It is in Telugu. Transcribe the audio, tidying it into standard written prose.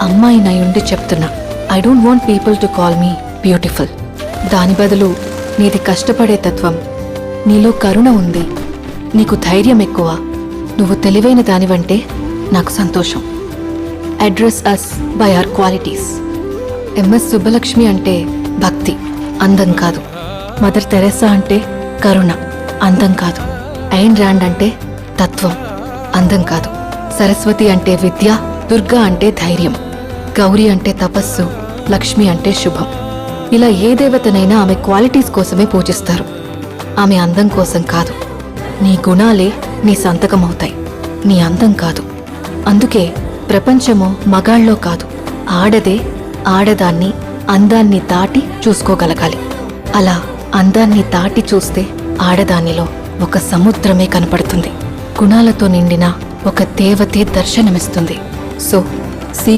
అమ్మాయినయుండి చెప్తున్నా, I don't want people to call me beautiful. దాని బదులు నీది కష్టపడే తత్వం, నీలో కరుణ ఉంది, నీకు ధైర్యం ఎక్కువ, నువ్వు తెలివైన దానివంటే నాకు సంతోషం. Address us by our qualities. M S Subbulakshmi అంటే భక్తి, అందం కాదు. మదర్ తెరెసా అంటే కరుణ, అందం కాదు. ఐన్ ర్యాండ్ అంటే తత్వం, అందం కాదు. సరస్వతి అంటే విద్య, దుర్గా అంటే ధైర్యం, గౌరీ అంటే తపస్సు, లక్ష్మి అంటే శుభం. ఇలా ఏ దేవతనైనా ఆమె క్వాలిటీస్ కోసమే పూజిస్తారు, ఆమె అందం కోసం కాదు. నీ గుణాలే నీ సంతకమవుతాయి, నీ అందం కాదు. అందుకే ప్రపంచము మగాళ్ళలో కాదు, ఆడదే ఆడదాన్ని అందాన్ని దాటి చూసుకోగలగాలి. అలా అందాన్ని దాటి చూస్తే ఆడదానిలో ఒక సముద్రమే కనపడుతుంది, గుణాలతో నిండిన ఒక దేవతే దర్శనమిస్తుంది. సో